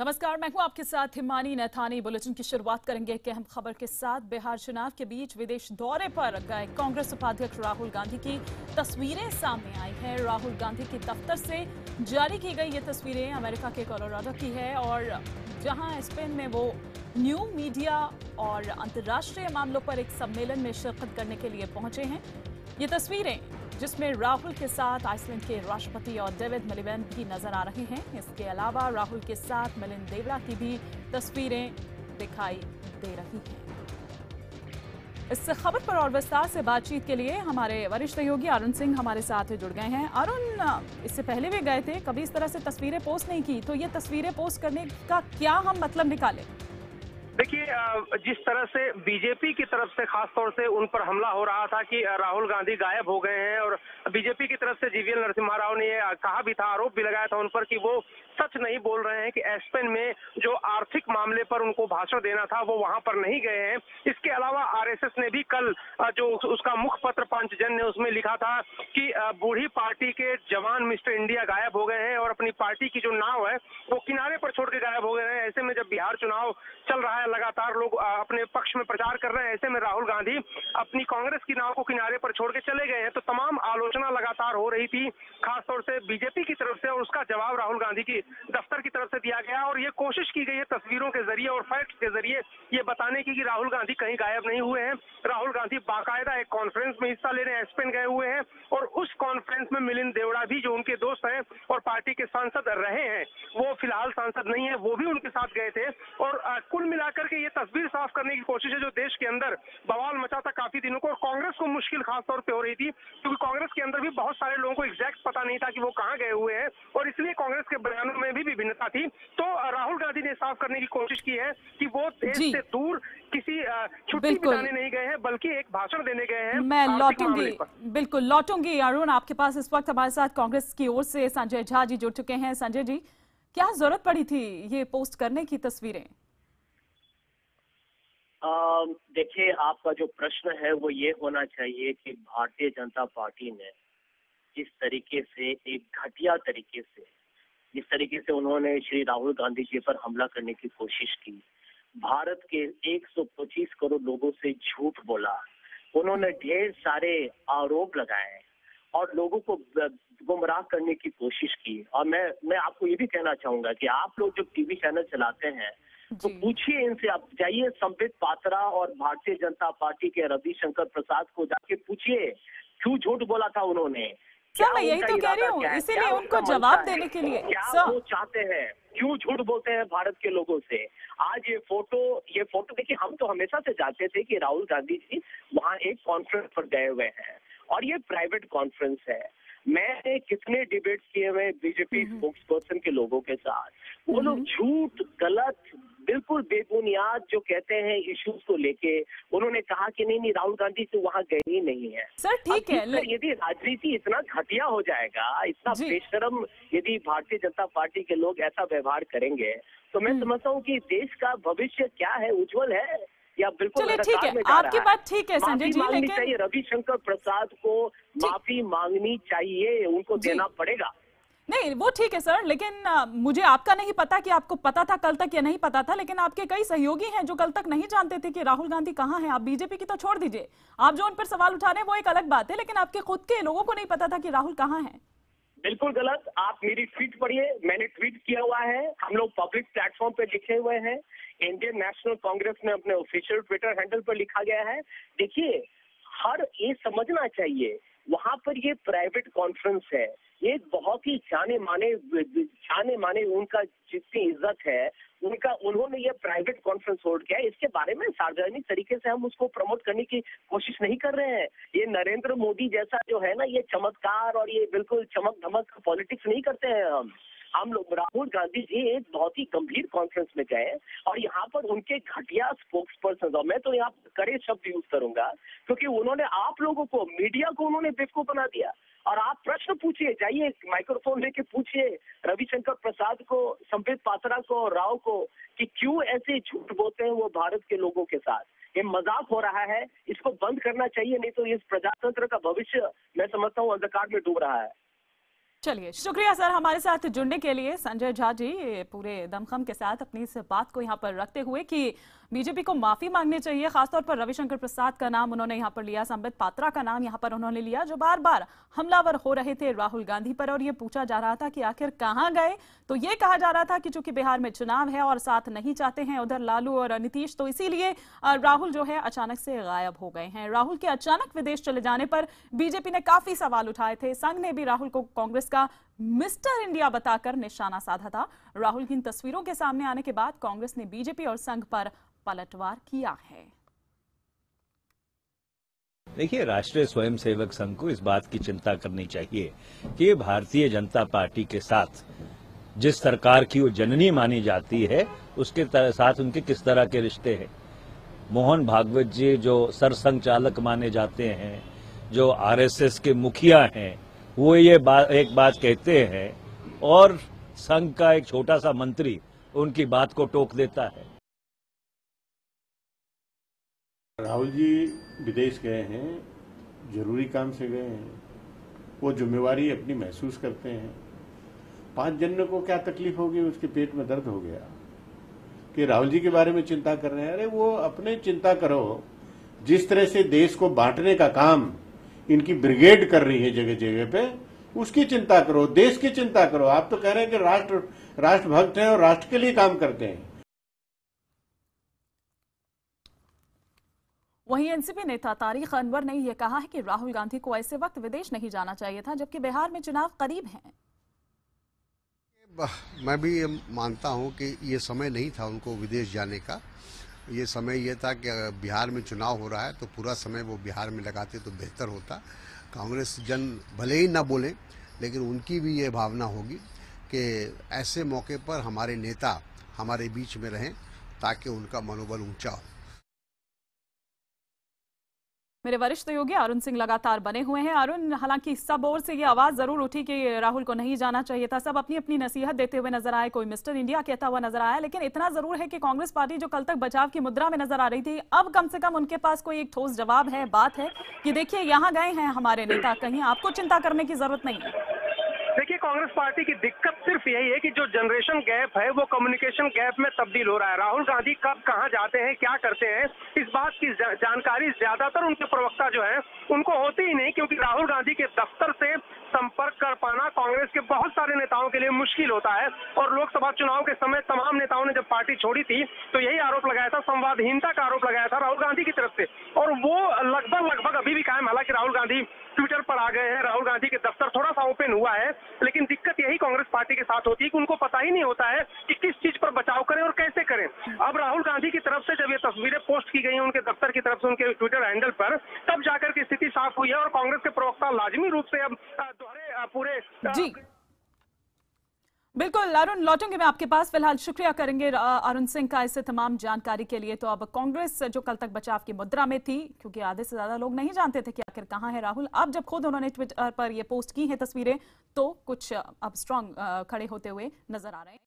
नमस्कार, मैं हूं आपके साथ हिमानी नैथानी। बुलेटिन की शुरुआत करेंगे कि अहम खबर के साथ। बिहार चुनाव के बीच विदेश दौरे पर गए कांग्रेस उपाध्यक्ष राहुल गांधी की तस्वीरें सामने आई हैं। राहुल गांधी के दफ्तर से जारी की गई ये तस्वीरें अमेरिका के कोलोराडो की है और जहां स्पेन में वो न्यू मीडिया और अंतर्राष्ट्रीय मामलों पर एक सम्मेलन में शिरकत करने के लिए पहुंचे हैं। ये तस्वीरें जिसमें राहुल के साथ आइसलैंड के राष्ट्रपति और डेविड मिलिवेन भी नजर आ रहे हैं। इसके अलावा राहुल के साथ मिलिंद देवड़ा की भी तस्वीरें दिखाई दे रही हैं। इस खबर पर और विस्तार से बातचीत के लिए हमारे वरिष्ठ सहयोगी अरुण सिंह हमारे साथ जुड़ गए हैं। अरुण, इससे पहले भी गए थे, कभी इस तरह से तस्वीरें पोस्ट नहीं की, तो ये तस्वीरें पोस्ट करने का क्या हम मतलब निकालें? देखिए, जिस तरह से बीजेपी की तरफ से खास तौर से उन पर हमला हो रहा था कि राहुल गांधी गायब हो गए हैं, और बीजेपी की तरफ से जीवीएल नरसिम्हा राव ने ये कहा भी था, आरोप भी लगाया था उन पर कि वो सच नहीं बोल रहे हैं कि एस्पेन में जो आर्थिक मामले पर उनको भाषण देना था वो वहां पर नहीं गए हैं। इसके अलावा आरएसएस ने भी कल जो उसका मुखपत्र पंचजन ने उसमें लिखा था कि बूढ़ी पार्टी के जवान मिस्टर इंडिया गायब हो गए हैं और अपनी पार्टी की जो नाव है वो किनारे पर छोड़ के गायब हो गए हैं। ऐसे में जब बिहार चुनाव चल रहा है, लगातार लोग अपने पक्ष में प्रचार कर रहे हैं, ऐसे में राहुल गांधी अपनी कांग्रेस की नाव को किनारे पर छोड़ के चले गए हैं। तो तमाम आलोचना लगातार हो रही थी, खासतौर से बीजेपी की तरफ से, और उसका जवाब राहुल गांधी की दफ्तर की तरफ से दिया गया। और ये कोशिश की गई है तस्वीरों के जरिए और फैक्ट्स के जरिए ये बताने की कि राहुल गांधी कहीं गायब नहीं हुए हैं। राहुल गांधी बाकायदा एक कॉन्फ्रेंस में हिस्सा ले रहे हैं, स्पेन गए हुए हैं, और उस कॉन्फ्रेंस में मिलिंद देवड़ा भी, जो उनके दोस्त हैं और पार्टी के सांसद रहे हैं, वो फिलहाल सांसद नहीं है, वो भी उनके साथ गए थे। और कुल मिलाकर के ये तस्वीर साफ करने की कोशिश है जो देश के अंदर बवाल मचा था काफी दिनों को, और कांग्रेस को मुश्किल खास तौर पे हो रही थी, क्योंकि कांग्रेस के अंदर भी बहुत सारे लोगों को एग्जैक्ट पता नहीं था कि वो कहां गए हुए हैं, और इसलिए कांग्रेस के बयानों में भी विभिन्नता थी। तो राहुल गांधी ने साफ करने की कोशिश की है कि वो देश से दूर किसी छुट्टी बिताने नहीं गए हैं, बल्कि एक भाषण देने गए हैं। मैं लौटूंगी, बिल्कुल लौटूंगी। अरुण, आपके पास इस वक्त हमारे साथ कांग्रेस की ओर से संजय झा जी जुड़ चुके हैं। संजय जी, क्या जरूरत पड़ी थी ये पोस्ट करने की तस्वीरें? देखिए, आपका जो प्रश्न है वो ये होना चाहिए कि भारतीय जनता पार्टी ने जिस तरीके से, एक घटिया तरीके से, जिस तरीके से उन्होंने श्री राहुल गांधी जी पर हमला करने की कोशिश की, भारत के 125 करोड़ लोगों से झूठ बोला, उन्होंने ढेर सारे आरोप लगाए और लोगों को गुमराह करने की कोशिश की। और मैं आपको ये भी कहना चाहूंगा कि आप लोग जो टीवी चैनल चलाते हैं तो पूछिए इनसे, आप जाइए संबित पात्रा और भारतीय जनता पार्टी के रविशंकर प्रसाद को जाके पूछिए क्यों झूठ बोला था उन्होंने। सर, मैं यही तो कह रही हूँ, इसीलिए उनको जवाब देने के लिए क्या वो चाहते हैं, क्यों झूठ बोलते हैं भारत के लोगों से। आज ये फोटो देखिए, हम तो हमेशा से जानते थे कि राहुल गांधी जी वहाँ एक कॉन्फ्रेंस पर गए हुए हैं और ये प्राइवेट कॉन्फ्रेंस है। मैंने कितने डिबेट्स किए हुए बीजेपी स्पोक्स पर्सन के लोगों के साथ, वो लोग झूठ, गलत, बिल्कुल बेबुनियाद जो कहते हैं इश्यूज को लेके, उन्होंने कहा कि नहीं राहुल गांधी तो वहाँ गए ही नहीं है। सर ठीक है, यदि राजनीति इतना घटिया हो जाएगा, इतना बेशरम यदि भारतीय जनता पार्टी के लोग ऐसा व्यवहार करेंगे, तो मैं समझता हूँ कि देश का भविष्य क्या है, उज्जवल है या बिल्कुल चलिए ठीक है, आपकी बात ठीक है संजय जी, लेकिन चाहिए रविशंकर प्रसाद को माफी मांगनी चाहिए, उनको देना पड़ेगा। नहीं, वो ठीक है सर, लेकिन मुझे आपका नहीं पता कि आपको पता था कल तक या नहीं पता था, लेकिन आपके कई सहयोगी हैं जो कल तक नहीं जानते थे कि राहुल गांधी कहाँ हैं। आप बीजेपी की तो छोड़ दीजिए, आप जो उन पर सवाल उठा रहे हैं वो एक अलग बात है, लेकिन आपके खुद के लोगों को नहीं पता था कि राहुल कहाँ हैं। बिल्कुल गलत। आप मेरी ट्वीट पढ़िए, मैंने ट्वीट किया हुआ है, हम लोग पब्लिक प्लेटफॉर्म पे लिखे हुए हैं, इंडियन नेशनल कांग्रेस में अपने ऑफिशियल ट्विटर हैंडल पर लिखा गया है। देखिए, ये समझना चाहिए, वहां पर ये प्राइवेट कॉन्फ्रेंस है, ये बहुत ही जाने माने उनका जितनी इज्जत है उन्होंने ये प्राइवेट कॉन्फ्रेंस होल्ड किया है। इसके बारे में सार्वजनिक तरीके से हम उसको प्रमोट करने की कोशिश नहीं कर रहे हैं। ये नरेंद्र मोदी जैसा जो है ना, ये चमत्कार और ये बिल्कुल चमक धमक पॉलिटिक्स नहीं करते हैं हम लोग। राहुल गांधी जी एक बहुत ही गंभीर कॉन्फ्रेंस में गए और यहाँ पर उनके घटिया स्पोक्स पर्सन, और मैं तो यहाँ कड़े शब्द यूज करूंगा, क्योंकि उन्होंने आप लोगों को, मीडिया को उन्होंने बेवकूफ बना दिया। और आप प्रश्न पूछिए, जाइए माइक्रोफोन लेके पूछिए रविशंकर प्रसाद को, संबित पात्रा को, राव को, कि क्यों ऐसे झूठ बोलते हैं वो भारत के लोगों के साथ। ये मजाक हो रहा है, इसको बंद करना चाहिए, नहीं तो इस प्रजातंत्र का भविष्य मैं समझता हूँ अंधकार में डूब रहा है। चलिए, शुक्रिया सर हमारे साथ जुड़ने के लिए। संजय झा जी पूरे दमखम के साथ अपनी इस बात को यहाँ पर रखते हुए कि बीजेपी को माफी मांगनी चाहिए, खासतौर पर रविशंकर प्रसाद का नाम उन्होंने यहाँ पर लिया, संबित पात्रा का नाम यहाँ पर उन्होंने लिया, जो बार बार हमलावर हो रहे थे राहुल गांधी पर। और ये पूछा जा रहा था कि आखिर कहां गए, तो ये कहा जा रहा था कि चूंकि बिहार में चुनाव है और साथ नहीं चाहते हैं उधर लालू और नीतीश, तो इसीलिए राहुल जो है अचानक से गायब हो गए हैं। राहुल के अचानक विदेश चले जाने पर बीजेपी ने काफी सवाल उठाए थे। संघ ने भी राहुल को कांग्रेस का मिस्टर इंडिया बताकर निशाना साधा था। राहुल की इन तस्वीरों के सामने आने के बाद कांग्रेस ने बीजेपी और संघ पर पलटवार किया है। देखिए, राष्ट्रीय स्वयंसेवक संघ को इस बात की चिंता करनी चाहिए कि भारतीय जनता पार्टी के साथ जिस सरकार की वो जननी मानी जाती है उसके साथ उनके किस तरह के रिश्ते हैं। मोहन भागवत जी जो सरसंघ चालक माने जाते हैं, जो आरएसएस के मुखिया हैं, वो ये एक बात कहते हैं और संघ का एक छोटा सा मंत्री उनकी बात को टोक देता है। राहुल जी विदेश गए हैं, जरूरी काम से गए हैं, वो जिम्मेवारी अपनी महसूस करते हैं। 5 जनवरी को क्या तकलीफ होगी, उसके पेट में दर्द हो गया कि राहुल जी के बारे में चिंता कर रहे हैं। अरे वो अपने चिंता करो, जिस तरह से देश को बांटने का काम इनकी ब्रिगेड कर रही है जगह जगह पे, उसकी चिंता करो, देश की चिंता करो। आप तो कह रहे हैं कि राष्ट्रभक्त हैं और राष्ट्र के लिए काम करते हैं। वहीं एनसीपी नेता तारिक अनवर ने यह कहा है कि राहुल गांधी को ऐसे वक्त विदेश नहीं जाना चाहिए था जबकि बिहार में चुनाव करीब हैं। मैं भी ये मानता हूं कि ये समय नहीं था उनको विदेश जाने का। ये समय ये था कि अगर बिहार में चुनाव हो रहा है तो पूरा समय वो बिहार में लगाते तो बेहतर होता। कांग्रेस जन भले ही ना बोले, लेकिन उनकी भी ये भावना होगी कि ऐसे मौके पर हमारे नेता हमारे बीच में रहें ताकि उनका मनोबल ऊंचा हो। मेरे वरिष्ठ सहयोगी अरुण सिंह लगातार बने हुए हैं। अरुण, हालांकि सब ओर से ये आवाज जरूर उठी कि राहुल को नहीं जाना चाहिए था, सब अपनी अपनी नसीहत देते हुए नजर आए, कोई मिस्टर इंडिया कहता हुआ नजर आया, लेकिन इतना जरूर है कि कांग्रेस पार्टी जो कल तक बचाव की मुद्रा में नजर आ रही थी, अब कम से कम उनके पास कोई एक ठोस जवाब है, बात है कि देखिए यहाँ गए हैं हमारे नेता, कहीं आपको चिंता करने की जरूरत नहीं है। देखिए, कांग्रेस पार्टी की दिक्कत सिर्फ यही है कि जो जनरेशन गैप है वो कम्युनिकेशन गैप में तब्दील हो रहा है। राहुल गांधी कब कहां जाते हैं, क्या करते हैं, इस बात की जानकारी ज्यादातर उनके प्रवक्ता जो है उनको होती ही नहीं, क्योंकि राहुल गांधी के दफ्तर से संपर्क कर पाना कांग्रेस के बहुत सारे नेताओं के लिए मुश्किल होता है। और लोकसभा चुनाव के समय तमाम नेताओं ने जब पार्टी छोड़ी थी तो यही आरोप लगाया था, संवादहीनता का आरोप लगाया था राहुल गांधी की तरफ से, और वो लगभग अभी भी कायम। हालांकि राहुल गांधी ट्विटर पर आ गए हैं, राहुल गांधी के दफ्तर थोड़ा सा ओपन हुआ है, लेकिन दिक्कत यही कांग्रेस पार्टी के साथ होती है कि उनको पता ही नहीं होता है कि किस चीज पर बचाव करें और कैसे करें। अब राहुल गांधी की तरफ से जब ये तस्वीरें पोस्ट की गई हैं उनके दफ्तर की तरफ से उनके ट्विटर हैंडल पर, तब जाकर के स्थिति साफ हुई है और कांग्रेस के प्रवक्ता लाजमी रूप से अब दोहरे पूरे जी बिल्कुल। अरुण, लौटूंगे मैं आपके पास, फिलहाल शुक्रिया करेंगे अरुण सिंह का इस तमाम जानकारी के लिए। तो अब कांग्रेस जो कल तक बचाव की मुद्रा में थी, क्योंकि आधे से ज्यादा लोग नहीं जानते थे कि आखिर कहां है राहुल, अब जब खुद उन्होंने ट्विटर पर ये पोस्ट की है तस्वीरें, तो कुछ अब स्ट्रांग खड़े होते हुए नजर आ रहे हैं।